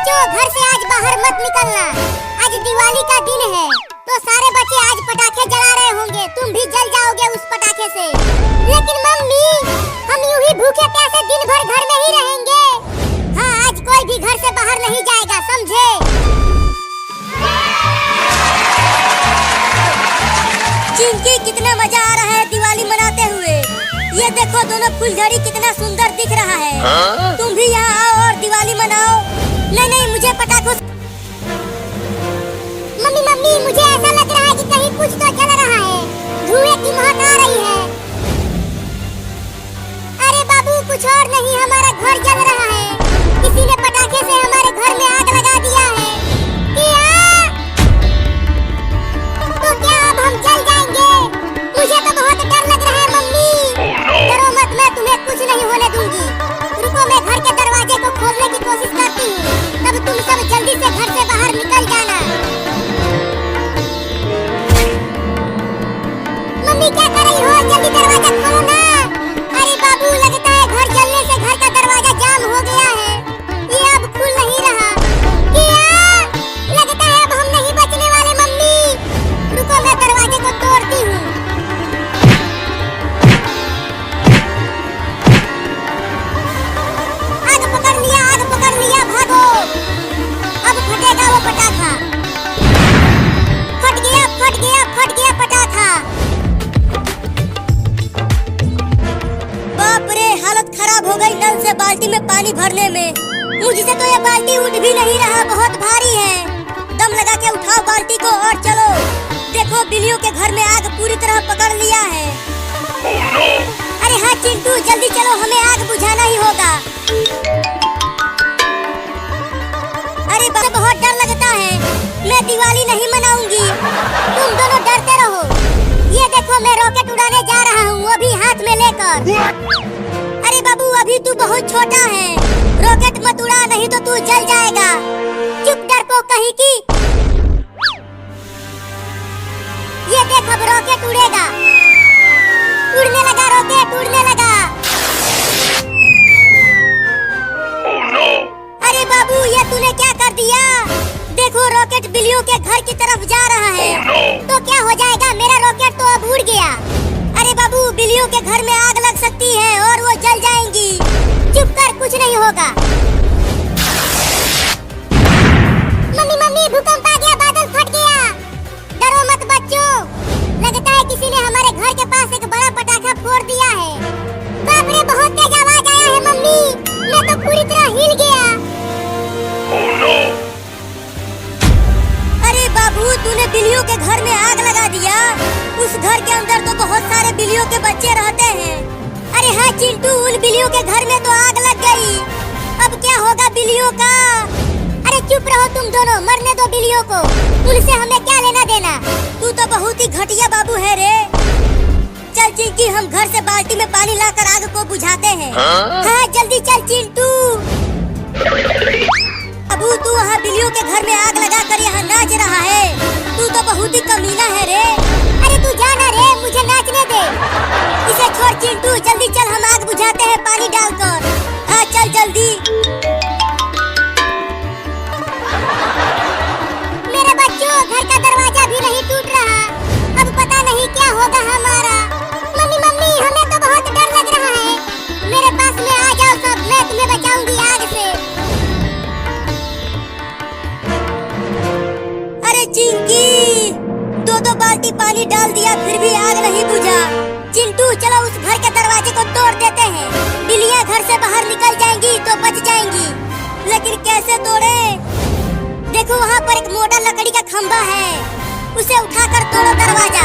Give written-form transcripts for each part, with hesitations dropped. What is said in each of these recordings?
बच्चों घर से आज बाहर मत निकलना। आज दिवाली का दिन है तो सारे बच्चे आज पटाखे जला रहे होंगे, तुम भी जल जाओगे उस पटाखे से। लेकिन मम्मी हम यूं ही भूखे प्यासे दिन भर घर में ही रहेंगे। हाँ आज कोई भी घर से बाहर नहीं जाएगा, समझे? चिंकी कितना मजा आ रहा है दिवाली मनाते हुए। ये देखो दोनों फुलझड़ी कितना सुंदर दिख रहा है। तुम भी यहाँ आओ और दिवाली मनाओ। नहीं मुझे पटाखों मम्मी मुझे ऐसा लग रहा है कि कहीं कुछ तो जल रहा है, धुएं की महक आ रही है। अरे बाबू कुछ और नहीं, हमारा घर जल रहा है। किसी ने पटाखे से हमारे घर में आग लगा दिया है। तो क्या अब हम जल जाएंगे? मुझे तो बहुत डर लग रहा है मम्मी। डरो मत, मैं तुम्हें कुछ नहीं होने दूंगी। रुको मैं घर के दरवाजे को खोलने की कोशिश करती हूँ, तब तुम सब जल्दी से घर से बाहर निकल जाना। मम्मी क्या कर रही हो? जल्दी दरवाजा खोलो ना। अरे बाबू लगता है घर जलने से घर का दरवाजा जाम हो गया है, ये अब खुल नहीं रहा। लगता है अब हम नहीं बचने वाले मम्मी। रुको मैं दरवाजे को तोड़ती हूँ। आग पकड़ लिया, भागो। अब फटेगा वो पटाखा। फट गया पटाखा। बाप रे, हालत खराब हो गई नल से बाल्टी में पानी भरने में। मुझसे तो ये बाल्टी उठ भी नहीं रहा, बहुत भारी है। दम लगा के उठाओ बाल्टी को और चलो। देखो बिल्लियों के घर में आग पूरी तरह पकड़ लिया है। अरे हाँ चिंटू जल्दी चलो, हमें आग बुझाना ही होगा। अरे बहुत डर लगता है, मैं दिवाली नहीं मनाऊंगी। तुम दोनों डरते रहो। ये देखो मैं रॉकेट उड़ाने जा रहा हूँ, वो भी हाथ में लेकर। अरे बाबू अभी तू बहुत छोटा है, रॉकेट मत उड़ा नहीं तो तू जल जाएगा। चुप डरपोक कहीं की। ये देख अब रॉकेट उड़ेगा। उड़ने लगा रॉकेट, उड़ने लगा। अरे बाबू ये तूने क्या कर दिया? देखो रॉकेट बिल्लियों के घर की तरफ जा रहा है। तो क्या हो जाएगा, मेरा रॉकेट तो अब उड़ गया। अरे बाबू बिल्लियों के घर में आग लग सकती है और वो जल जाएंगी। चुप कर, कुछ नहीं होगा। मम्मी भूकंप आ गया, बादल फट गया। डरो मत बच्चों, लगता है किसी ने हमारे घर के पास एक बड़ा पटाखा फोड़ दिया है। बाप रे बहुत तेज आवाज आया है मम्मी, मैं तो पूरी तरह हिल गया। अरे बाबू तूने बिल्लियों के घर में आग लगा दिया। उस घर के अंदर तो बहुत सारे बिल्लियों के बच्चे रहते हैं। अरे हाँ चिंटू उन बिल्लियों के घर में तो आग लग गई, अब क्या होगा बिल्लियों का? अरे चुप रहो तुम दोनों, मरने दो बिल्लियों को, उनसे हमें क्या लेना देना। तू तो बहुत ही घटिया बाबू है रे। चल चिंकी हम घर से बाल्टी में पानी लाकर आग को बुझाते हैं। हाँ जल्दी चल चिंटू। अबू तू वहाँ बिल्लियों के घर में आग लगा कर यहाँ नाच रहा है, तू तो बहुत ही कमीना है रे। अरे तू जाना रे, मुझे नाचने दे। इसे छोड़ चिंटू, जल्दी चल हम आग बुझाते हैं पानी डालकर। हाँ चल जल्दी। मेरे बच्चों घर का दरवाजा भी नहीं टूट रहा, अब पता नहीं क्या होगा हमारा। मम्मी हमें तो बहुत डर लग रहा है। मेरे पास में आ जाओ सब, मैं तुम्हें बचाऊंगी आग से। अरे चिंकी दो बाल्टी पानी डाल दिया फिर भी आग नहीं बुझा। चिंटू चलो उस घर के दरवाजे को तोड़ देते हैं, बिल्लियाँ घर से बाहर निकल जाएंगी तो बच जाएंगी। लेकिन कैसे तोड़े? देखो वहाँ पर एक मोटा लकड़ी का खंभा है, उसे उठाकर तोड़ो दरवाजा।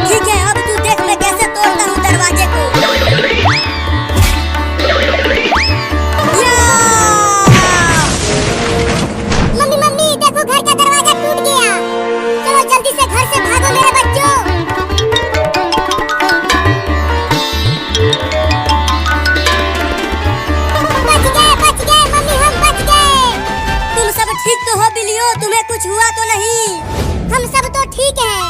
ठीक है अब तू देख मैं कैसे तोड़ता हूँ दरवाजे को। मम्मी देखो घर का दरवाजा टूट गया। चलो जल्दी से घर से भागो मेरे बच्चों। बच गए मम्मी, हम बच गए। तुम सब ठीक तो हो बिल्लियों, तुम्हें कुछ हुआ तो नहीं? हम सब तो ठीक हैं,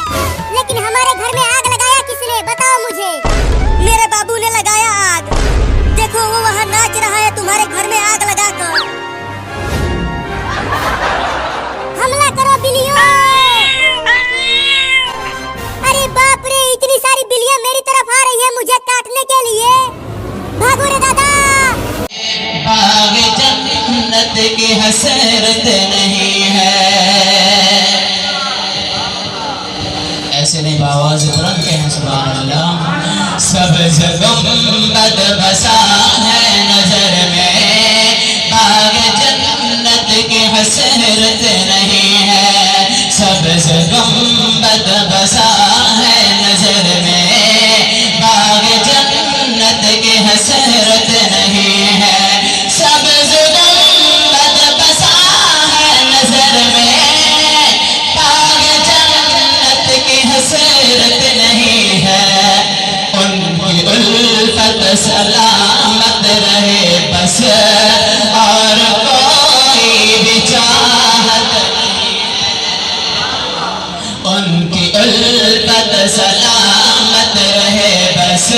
लेकिन हमारे घर में आग लगाया किसने, बताओ मुझे। मेरे बाबू ने लगाया आग। देखो वो वहाँ नाच रहा है तुम्हारे घर में आग लगाकर। हैं मुझे काटने के लिए। भागो रे दादा। बाग जन्नत की हसरत नहीं है। ऐसे नहीं, आवाज बुलंद के हैं सुभान अल्लाह। सब्ज़ गुंबद बसा है नजर में, बाग जन्नत की हसरत नहीं है। सब्ज़ गुंबद बसा है नजर में, बाग जन्नत की हसरत नहीं है। सब्ज़ गुंबद बसा है नजर में, बाग जन्नत की हसरत नहीं है। उनकी उल्फत सलामत रहे बस, और कोई भी चाहत नहीं है। उनकी उल्फत सलामत रहे बस,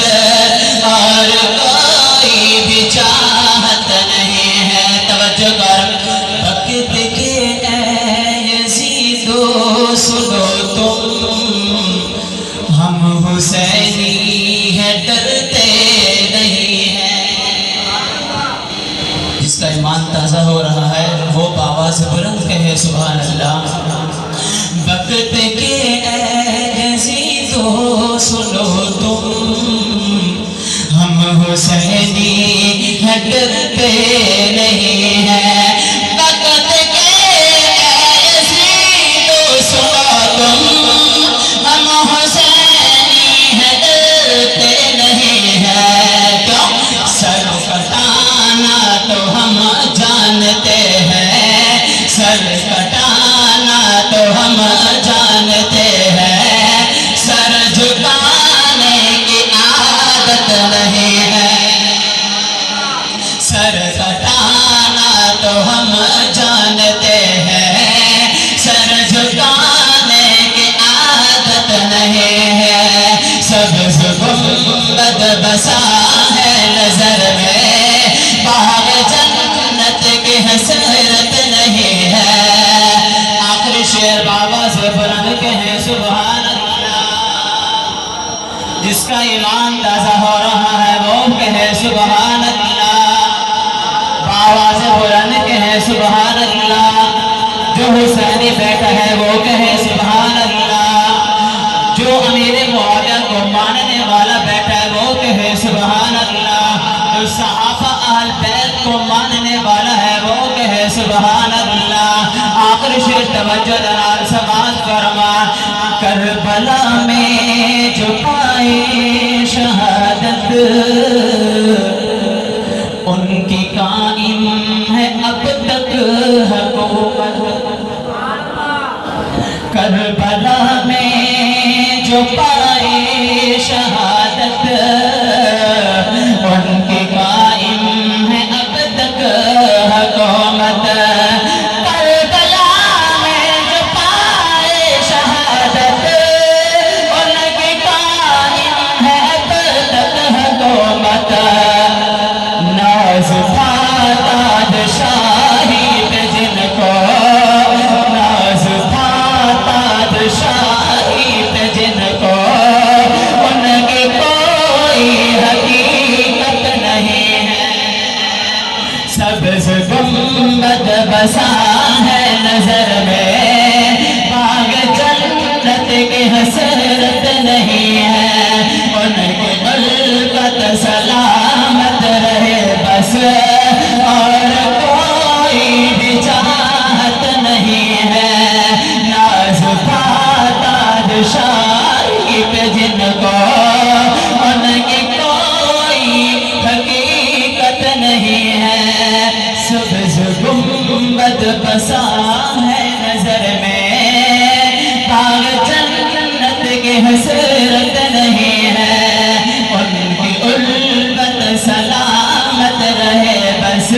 और कोई भी चाहत नहीं है। तवज्जो कर। वक्त के यज़ीदो सुनो तुम, हम हुसैनी है डरते नहीं है। जिसका ईमान ताज़ा हो रहा है वो आवाज़ बुलंद कहे सुभान अल्लाह। वक्त के यज़ीदो सुनो तुम, हम हुसैनी है डरते नहीं है। वक्त के यज़ीदो सुनो तुम, हम हुसैनी है डरते नहीं है। क्यों? सर कटाना तो हम जानते हैं, सर कटाना तो हम जानते हैं। सर झुकाने की आदत नहीं है, सर कटाना तो हम जानते हैं। सर झुकाने की आदत नहीं है। सब्ज़ गुंबद बसा है नजर में, बाग जन्नत की हसरत नहीं है। आखिरी शेर बाबा से बुलंद कहे सुभान अल्लाह। जिसका ईमान ताज़ा हो रहा है वो कहे सुभान अल्लाह। बाबा से बुलंद कहे सुभान अल्लाह। जो हुसैनी बैठा है वो कहे सुभान अल्लाह। जो अमीर मुआविया को मानने वाला बैठा है वो कहे सुभान अल्लाह। जो सहाबा अहल बैत को मानने वाला है वो कहे सुभान अल्लाह। आखिरी शेर तवज्जो दरार समाज फरमा। करबला में जो पाए शहादत, उनकी कायम है अब तक हुकूमत। करबला में जो पाए शहादत, उनकी कायम है अब तक हुकूमत। करबला में जो पाए शहादत, उनकी कायम है अब तक हुकूमत। नाज़ था ताजशाही पे जिनको, नाज़ था ताजशाही पे जिनको, उनकी कोई हकीकत नहीं है। सब्ज़ गुंबद बसा है नजर में, बाग जन्नत की हसरत नहीं है। उनकी उल्फत सलामत रहे बस, और कोई भी चाहत नहीं है। नाज़ था ताजशाही पे जिनको, उनकी कोई हकीकत नहीं है। सब्ज़ गुंबद बसा है नजर में, बाग जन्नत की हसरत नहीं है। उनकी उल्फत सलामत रहे बस,